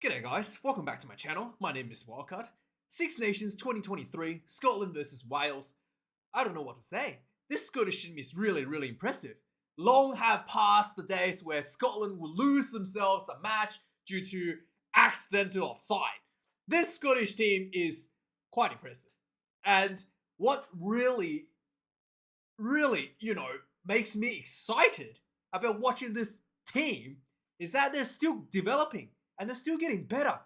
G'day guys, welcome back to my channel. My name is Wildkard. Six Nations 2023, Scotland versus Wales. I don't know what to say. This Scottish team is really impressive. Long have passed the days where Scotland will lose themselves a match due to accidental offside. This Scottish team is quite impressive. And what really, makes me excited about watching this team is that they're still developing and they're still getting better.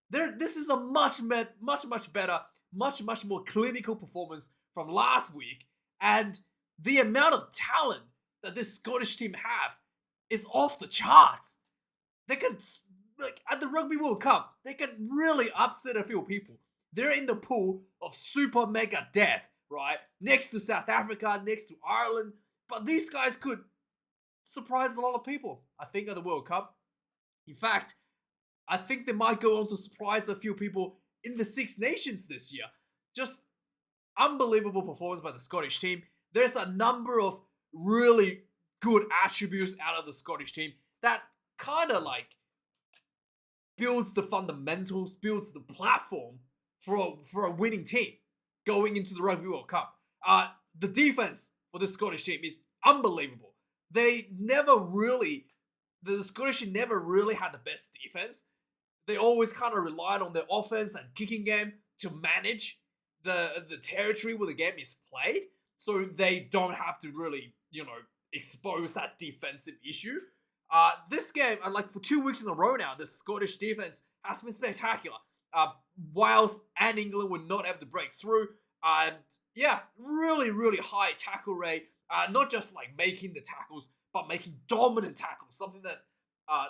This is a much better, much more clinical performance from last week, and the amount of talent that this Scottish team have is off the charts. They can, like at the Rugby World Cup, they can really upset a few people. They're in the pool of super mega death, right? Next to South Africa, next to Ireland, but these guys could surprise a lot of people, I think, at the World Cup. In fact, I think they might go on to surprise a few people in the Six Nations this year. Just unbelievable performance by the Scottish team. There's a number of really good attributes out of the Scottish team that kind of like builds the fundamentals, builds the platform for a winning team going into the Rugby World Cup. The defense for the Scottish team is unbelievable. The Scottish team never really had the best defense. They always kind of relied on their offense and kicking game to manage the territory where the game is played, so they don't have to really, expose that defensive issue. This game, like for 2 weeks in a row now, the Scottish defense has been spectacular. Wales and England were not able to break through, and yeah, really high tackle rate. Not just like making the tackles, but making dominant tackles. Something that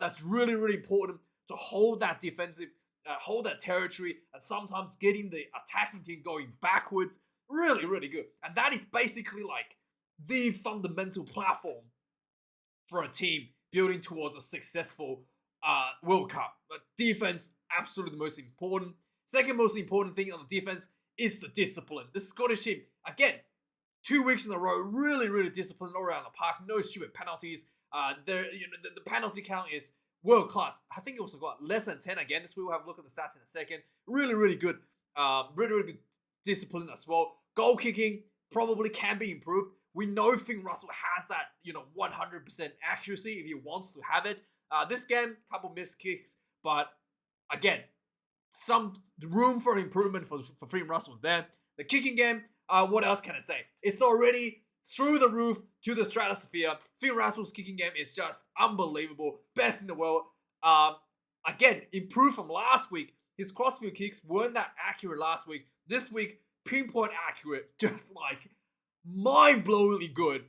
that's really important to hold that defensive, hold that territory, and sometimes getting the attacking team going backwards. Really good. And that is basically like the fundamental platform for a team building towards a successful World Cup. But defense, absolutely the most important. Second most important thing on the defense is the discipline. The Scottish team, again, 2 weeks in a row, really disciplined all around the park. No stupid penalties. The penalty count is world class. I think it also got less than 10 again. This we'll have a look at the stats in a second. Really good. Really good discipline as well. Goal kicking probably can be improved. We know Finn Russell has that 100% accuracy if he wants to have it. This game, couple missed kicks, but again, some room for improvement for Finn Russell there. The kicking game, what else can I say? It's already through the roof to the stratosphere. Finn Russell's kicking game is just unbelievable. Best in the world. Again, improved from last week. His crossfield kicks weren't that accurate last week. This week, pinpoint accurate. Just like mind-blowingly good.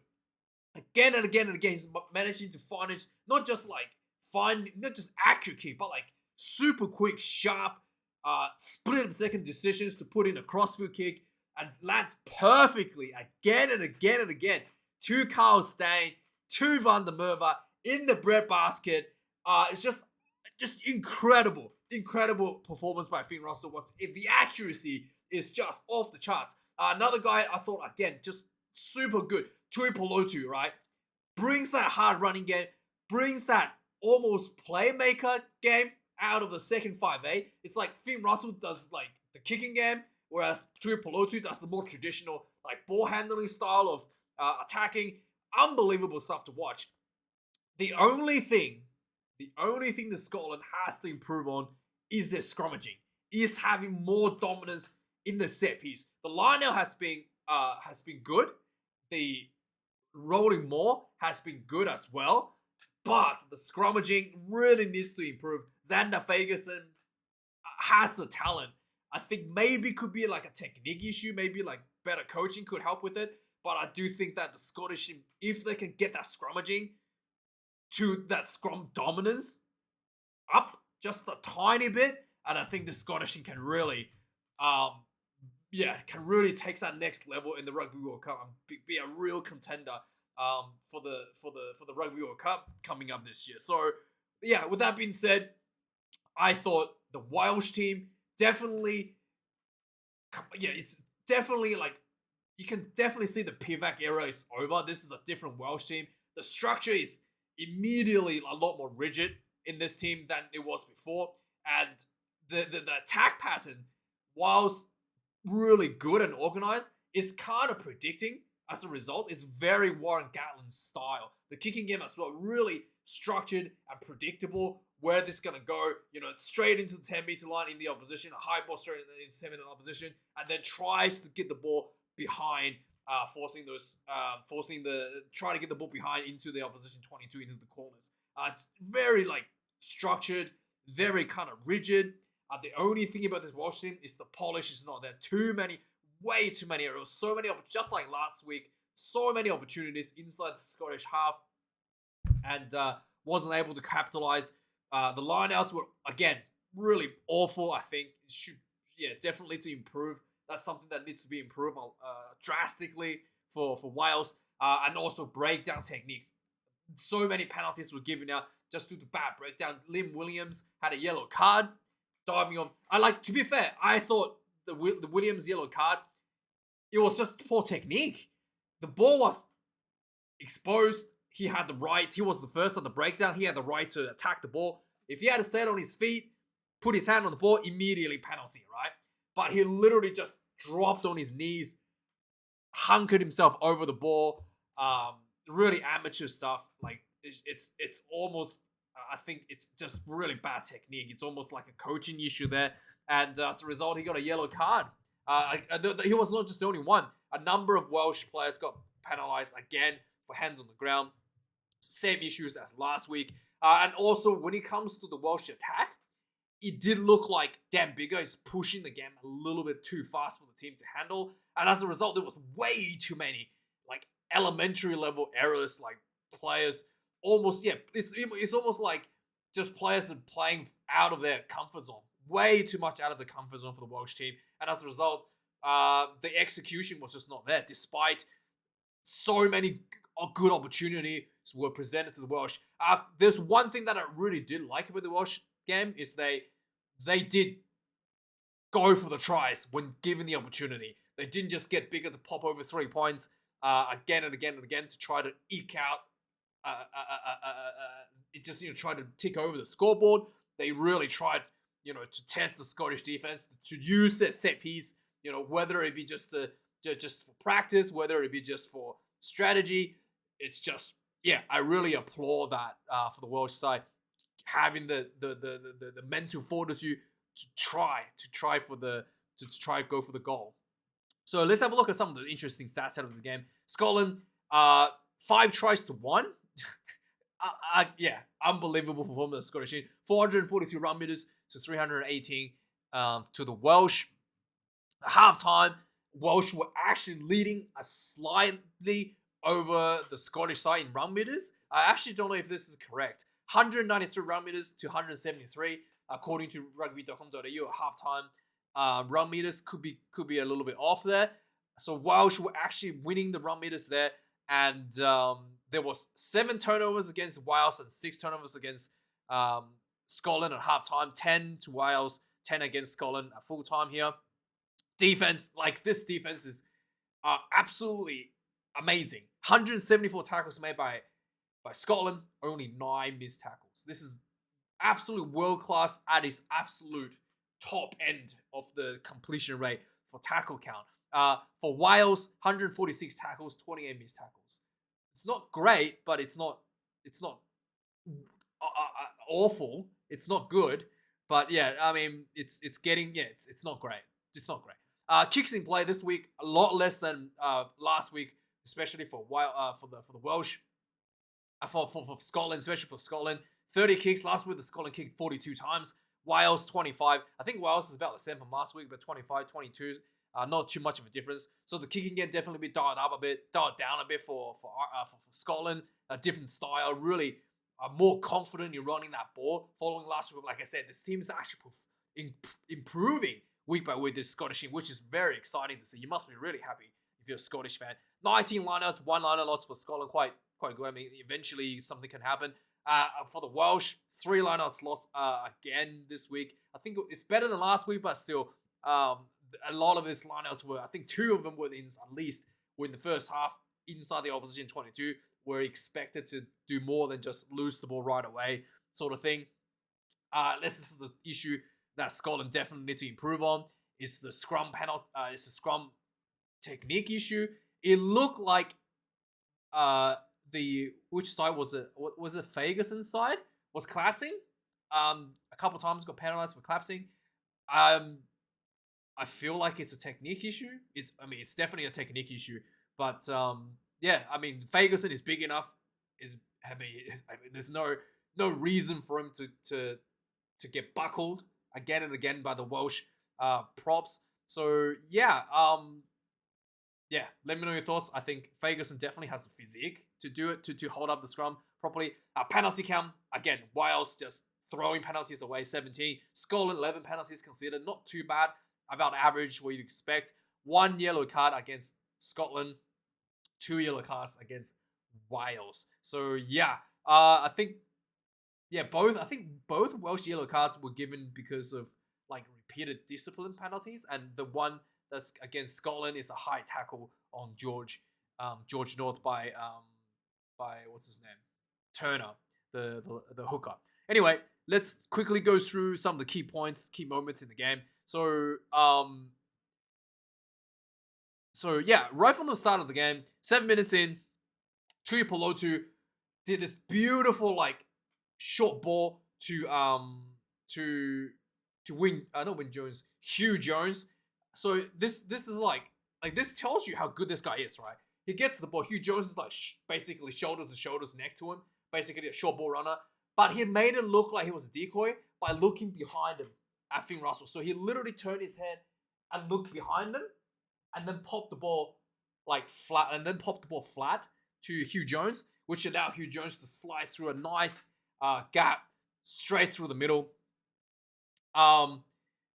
Again and again, he's managing to finish not just accurate kick, but like super quick, sharp, split-second decisions to put in a crossfield kick. And lands perfectly again and again to Carl Steyn, to Van der Merwe in the breadbasket. It's just incredible performance by Finn Russell. The accuracy is just off the charts. Another guy I thought, again, just super good. Tui Pelotu, right? Brings that hard running game, brings that almost playmaker game out of the second 5A. It's like Finn Russell does like the kicking game, whereas Tui Pelotu does the more traditional like ball handling style of attacking. Unbelievable stuff to watch. The only thing that Scotland has to improve on is their scrummaging, is having more dominance in the set piece. The line-out has been good. The rolling more has been good as well, but the scrummaging really needs to improve. Xander Fagerson has the talent. I think maybe could be like a technique issue, maybe like better coaching could help with it. But I do think that the Scottish team, if they can get that scrummaging to that scrum dominance up just a tiny bit, and I think the Scottish team can really, take that next level in the Rugby World Cup and be a real contender for the Rugby World Cup coming up this year. So yeah, with that being said, I thought the Welsh team definitely, it's definitely like, you can definitely see the Pivac era is over. This is a different Welsh team. The structure is immediately a lot more rigid in this team than it was before. And the attack pattern, whilst really good and organized, is kind of predicting as a result. It's very Warren Gatland style. The kicking game as well, really structured and predictable where this is going to go. Straight into the 10-meter line in the opposition, a high ball straight into the 10-meter opposition, and then tries to get the ball behind, try to get the ball behind into the opposition 22 into the corners. Very structured, very kind of rigid. The only thing about this Welsh team is the polish is not there. Way too many errors. So many, just like last week, so many opportunities inside the Scottish half, and wasn't able to capitalize. The lineouts were, again, really awful. I think it should, definitely to improve. That's something that needs to be improved drastically for Wales, and also breakdown techniques. So many penalties were given out just due to bad breakdown. Liam Williams had a yellow card, diving on. To be fair, I thought the Williams yellow card, it was just poor technique. The ball was exposed. He had the right. He was the first on the breakdown. He had the right to attack the ball. If he had stayed on his feet, put his hand on the ball, immediately penalty, right? But he literally just dropped on his knees, hunkered himself over the ball. Really amateur stuff. It's almost, I think it's just really bad technique. It's almost like a coaching issue there. And as a result, he got a yellow card. He was not just the only one. A number of Welsh players got penalised again for hands on the ground. Same issues as last week. And also, when it comes to the Welsh attack, it did look like Dan Biggar is pushing the game a little bit too fast for the team to handle. And as a result, there was way too many elementary level errors, players almost, it's almost like just players are playing out of their comfort zone. Way too much out of the comfort zone for the Welsh team. And as a result, the execution was just not there, despite so many good opportunities were presented to the Welsh. There's one thing that I really did like about the Welsh game is they did go for the tries when given the opportunity. They didn't just get Biggar to pop over 3 points again and again and again to try to eke out. It just try to tick over the scoreboard. They really tried to test the Scottish defense, to use their set piece. Whether it be just for practice, whether it be just for strategy. It's just, I really applaud that for the Welsh side, having the mental fortitude to try go for the goal. So let's have a look at some of the interesting stats out of the game. Scotland, 5 tries to 1. Unbelievable performance of the Scottish team. 442 run meters to 318 to the Welsh. At halftime, Welsh were actually leading a slightly over the Scottish side in run meters. I actually don't know if this is correct. 193 run meters to 173, according to rugby.com.au at halftime. Run meters could be a little bit off there. So Welsh were actually winning the run meters there, and there was 7 turnovers against Wales and 6 turnovers against Scotland at halftime. 10 to Wales, 10 against Scotland at full time here. Defense, this defense is absolutely amazing. 174 tackles made by Scotland, only 9 missed tackles. This is absolute world class at its absolute top end of the completion rate for tackle count. For Wales, 146 tackles, 28 missed tackles. It's not great, but it's not awful. It's not good, but it's getting it's not great. It's not great. Kicks in play this week a lot less than last week, especially for the Welsh. For Scotland, especially for Scotland, 30 kicks last week. The Scotland kicked 42 times. Wales 25. I think Wales is about the same from last week, but 25, 22. Not too much of a difference. So the kicking game definitely be dialed down a bit for Scotland. A different style, really more confident in running that ball. Following last week, like I said, this team is actually improving week by week. This Scottish team, which is very exciting to see. You must be really happy if you're a Scottish fan. 19 lineouts, 1 lineout loss for Scotland. Quite good. I mean, eventually something can happen. For the Welsh, 3 lineouts lost again this week. I think it's better than last week, but still, a lot of these lineouts were, I think 2 of them were in the first half inside the opposition 22. Were expected to do more than just lose the ball right away, sort of thing. This is the issue that Scotland definitely need to improve on. Is the scrum penalty? It's the scrum technique issue. It looked like the which side was it? Was it Ferguson's side was collapsing? A couple times got penalized for collapsing. Um, I feel like it's a technique issue. It's definitely a technique issue. But yeah, I mean, Ferguson is big enough. There's no reason for him to get buckled again and again by the Welsh props. So yeah, let me know your thoughts. I think Ferguson definitely has the physique to do it, to hold up the scrum properly. Penalty count, again, Wales just throwing penalties away, 17. Scotland, 11 penalties considered. Not too bad, about average, what you'd expect. 1 yellow card against Scotland, 2 yellow cards against Wales. So yeah, I think both Welsh yellow cards were given because of like repeated discipline penalties, and the one that's against Scotland is a high tackle on George North by what's his name, Turner, the hooker. Anyway, let's quickly go through some of the key points, key moments in the game. So yeah, right from the start of the game, 7 minutes in, Tuipulotu did this beautiful like short ball to win, not Win Jones, Hugh Jones. So this is like this tells you how good this guy is, right? He gets the ball. Hugh Jones is like basically shoulders to shoulders next to him, basically a short ball runner. But he made it look like he was a decoy by looking behind him at Finn Russell. So he literally turned his head and looked behind him, and then popped the ball flat to Hugh Jones, which allowed Hugh Jones to slice through a nice gap straight through the middle.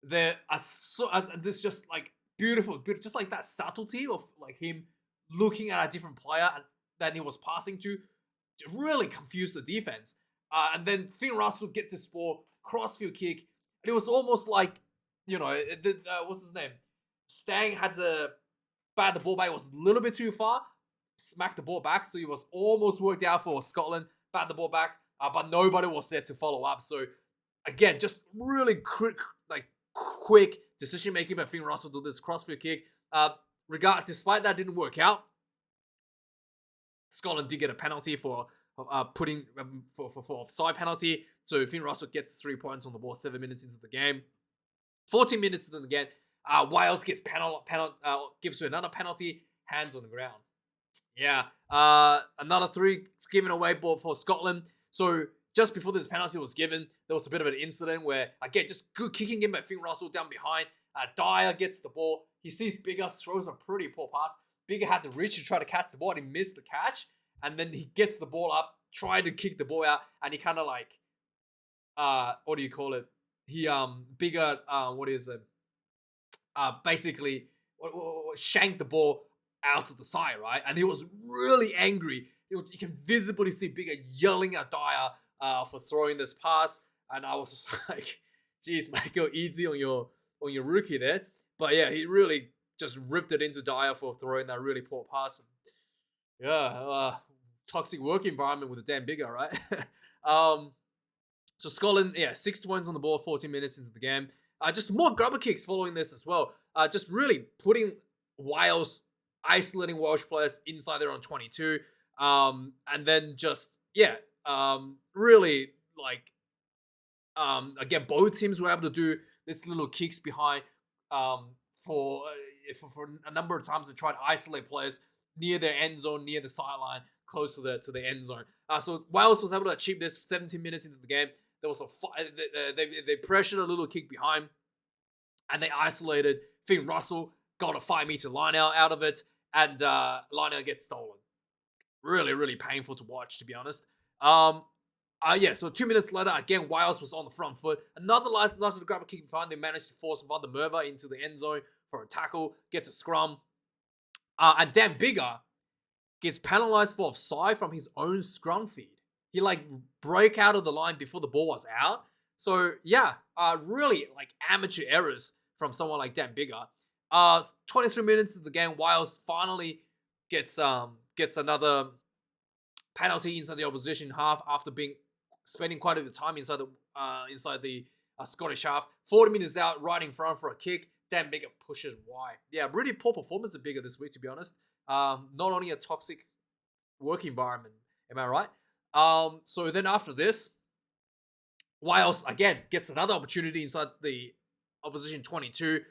This just like beautiful, just like that subtlety of like him looking at a different player than he was passing to really confused the defense. And then Finn Russell get this ball, crossfield kick, and it was almost like, what's his name? Stang had to bat the ball back. It was a little bit too far, smacked the ball back, so he was almost worked out for Scotland, bat the ball back, but nobody was there to follow up. So again, just really quick decision making by Finn Russell to this crossfield kick. Despite that didn't work out, Scotland did get a penalty for putting for offside penalty. So Finn Russell gets 3 points on the ball 7 minutes into the game. 14 minutes into the game, Wales gets gives to another penalty, hands on the ground. Yeah, another 3 given away ball for Scotland. So just before this penalty was given, there was a bit of an incident where, again, just good kicking in by Finn Russell down behind. Dyer gets the ball. He sees Bigger, throws a pretty poor pass. Bigger had to reach to try to catch the ball, and he missed the catch. And then he gets the ball up, tried to kick the ball out, and he kind of like, what do you call it? He, Bigger, basically shanked the ball out to the side, right? And he was really angry. You can visibly see Bigger yelling at Dyer for throwing this pass, and I was just like, "Geez, mate, go easy on your rookie there." But yeah, he really just ripped it into Dyer for throwing that really poor pass. Yeah, toxic work environment with a damn Bigger, right? So Scotland, 6 points on the ball, 14 minutes into the game. Just more grubber kicks following this as well. Just really putting Wales, isolating Welsh players inside their own 22. And then just, really like, again, both teams were able to do this little kicks behind for a number of times to try to isolate players near their end zone, near the sideline, close to the end zone. So Wales was able to achieve this 17 minutes into the game. There was they pressured a little kick behind, and they isolated Finn Russell, got a 5-meter line out of it, and line out gets stolen. Really, really painful to watch, to be honest. So 2 minutes later, again, Wales was on the front foot. Another nice little grab a kick behind. They managed to force Van der Merwe into the end zone for a tackle, gets a scrum. And Dan Bigger gets penalized for offside from his own scrum feed. He broke out of the line before the ball was out. So really amateur errors from someone like Dan Bigger. 23 minutes of the game, Wales finally gets another penalty inside the opposition half after spending quite a bit of time inside the inside the Scottish half. 40 minutes out, right in front for a kick. Dan Bigger pushes wide. Yeah, really poor performance of Bigger this week, to be honest. Not only a toxic work environment, am I right? So then after this, Wales again gets another opportunity inside the opposition 22.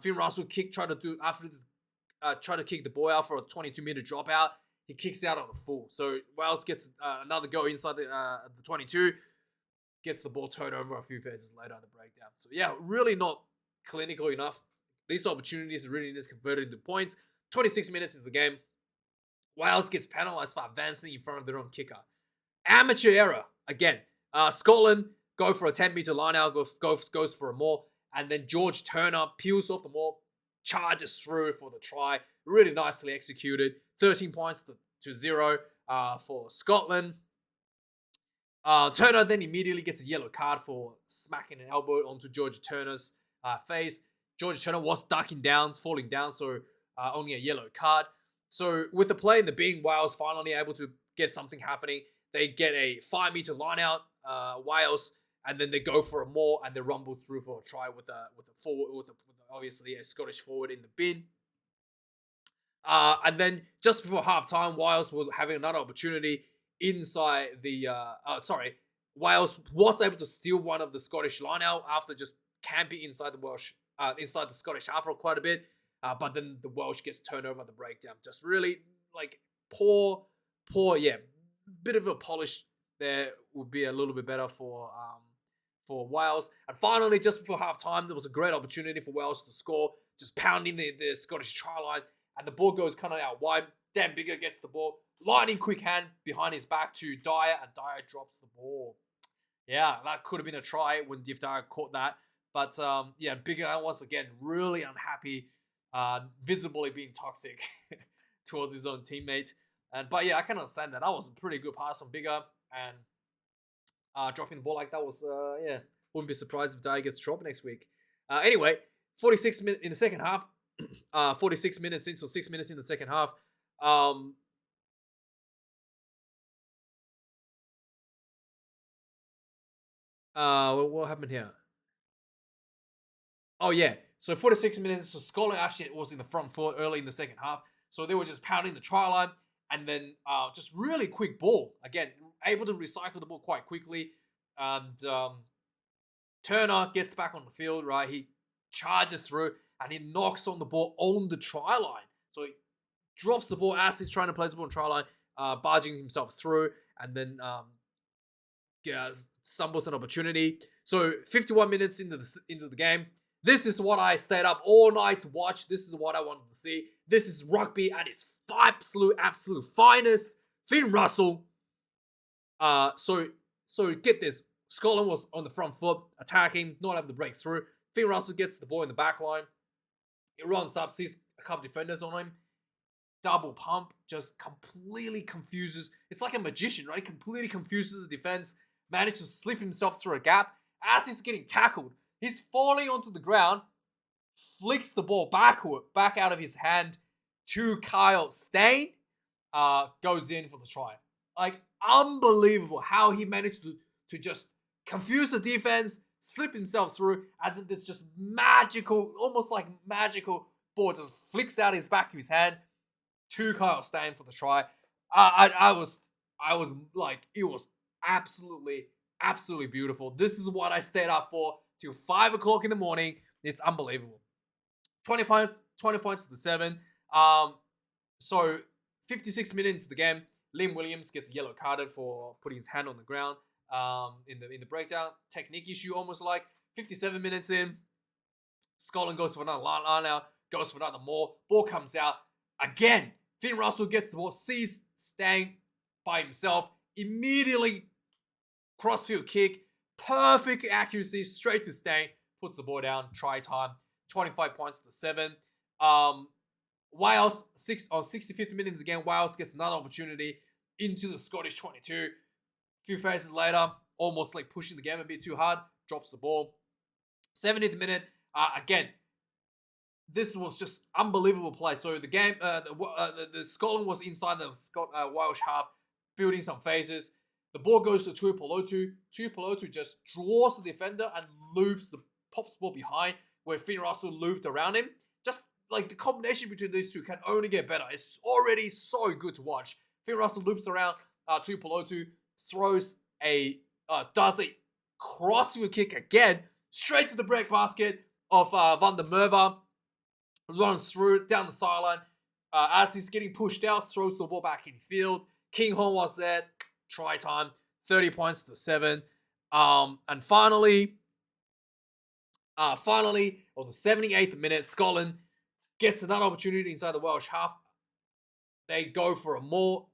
Finn Russell tried to kick the ball out for a 22-meter dropout. He kicks out on a full. So Wales gets another go inside the 22, gets the ball turned over a few phases later in the breakdown. So yeah, really not clinical enough. These opportunities really need to convert into points. 26 minutes is the game. Wales gets penalised for advancing in front of their own kicker. Amateur error again. Scotland go for a 10-meter line out, goes for a maul, and then George Turner peels off the maul, charges through for the try. Really nicely executed. 13 points to 0 for Scotland. Turner then immediately gets a yellow card for smacking an elbow onto George Turner's face. George Turner was falling down, so only a yellow card. So with the play in the bin, Wales finally able to get something happening. They get a 5-meter line out, Wales, and then they go for a more, and they rumbles through for a try with obviously a Scottish forward in the bin. And then just before halftime, Wales were having another opportunity inside the. Wales was able to steal one of the Scottish line out after just camping inside the Scottish half for quite a bit. But then the Welsh gets turned over at the breakdown. Just really like poor. Yeah, bit of a polish there would be a little bit better for Wales. And finally, just before halftime, there was a great opportunity for Wales to score, just pounding the Scottish try line, and the ball goes kind of out wide. Dan Bigger gets the ball, lightning quick hand behind his back to Dyer, and Dyer drops the ball. Yeah, that could have been a try when Div Dyer caught that. But yeah, Bigger once again really unhappy, visibly being toxic towards his own teammate. But yeah, I can understand that. That was a pretty good pass from Bigger, and dropping the ball like that was yeah. Wouldn't be surprised if Dyer gets dropped next week. Anyway, 46 minutes in the second half. 46 minutes in, so 6 minutes in the second half. What happened here? Oh yeah, so 46 minutes. So Scotland actually was in the front foot early in the second half, so they were just pounding the try line, and then just really quick ball again, able to recycle the ball quite quickly, and Turner gets back on the field. Right, he charges through and he knocks on the ball on the try line. So he drops the ball as he's trying to place the ball on the try line, barging himself through, and then stumbles an opportunity. So 51 minutes into the game. This is what I stayed up all night to watch. This is what I wanted to see. This is rugby at its absolute finest. Finn Russell. So get this. Scotland was on the front foot, attacking, not able to break through. Finn Russell gets the ball in the back line. He runs up, sees a couple defenders on him. Double pump, just completely confuses. It's like a magician, right? Completely confuses the defense. Managed to slip himself through a gap. As he's getting tackled, he's falling onto the ground. Flicks the ball back out of his hand to Kyle Stain. Goes in for the try. Like, unbelievable how he managed to just confuse the defense, slip himself through, and then this just magical, almost like magical ball just flicks out his back of his hand to Kyle Stain for the try. I was like, it was absolutely beautiful. This is what I stayed up for till 5 o'clock in the morning. It's unbelievable. 20 points to the 7. So 56 minutes into the game, Liam Williams gets yellow carded for putting his hand on the ground. In the breakdown, technique issue almost like. 57 minutes in, Scotland goes for another line out, goes for another more. Ball comes out again. Finn Russell gets the ball, sees Stain by himself, immediately crossfield kick, perfect accuracy, straight to Stain, puts the ball down, try time, 25 points to 7. Wales, 65th minute of the game, Wales gets another opportunity into the Scottish 22. A few phases later, almost like pushing the game a bit too hard, drops the ball. 70th minute, again, this was just unbelievable play. So the game, the Scotland was inside the Welsh half, building some phases. The ball goes to Tuipulotu. Tuipulotu just draws the defender and loops pops the ball behind where Finn Russell looped around him. Just like the combination between these two can only get better. It's already so good to watch. Finn Russell loops around Tuipulotu, does a crossfield kick again, straight to the break basket of Van der Merwe, runs through down the sideline. As he's getting pushed out, throws the ball back in field. King Hong was there, try time, 30 points to 7. And finally, on the 78th minute, Scotland gets another opportunity inside the Welsh half. They go for a more,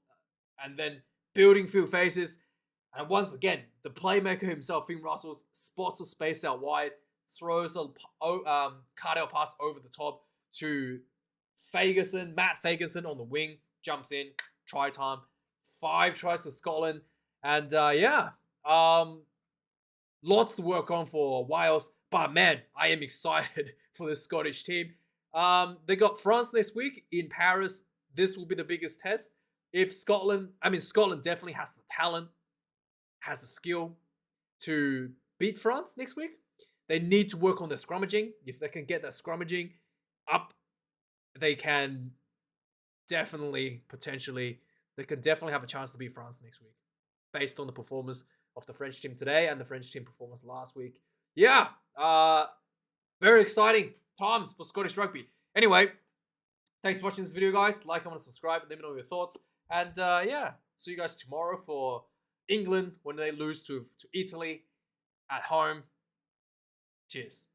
and then building field faces. And once again, the playmaker himself, Finn Russell, spots a space out wide, throws a card-out pass over the top to Matt Fagerson on the wing, jumps in, try time. 5 tries to Scotland. And lots to work on for Wales. But man, I am excited for the Scottish team. They got France next week in Paris. This will be the biggest test. If Scotland definitely has the talent, has the skill to beat France next week. They need to work on their scrummaging. If they can get their scrummaging up, they can definitely have a chance to beat France next week, based on the performance of the French team today and the French team performance last week. Yeah, very exciting times for Scottish rugby. Anyway, thanks for watching this video, guys. Like, comment, subscribe, and let me know your thoughts. And see you guys tomorrow for England when they lose to Italy at home. Cheers.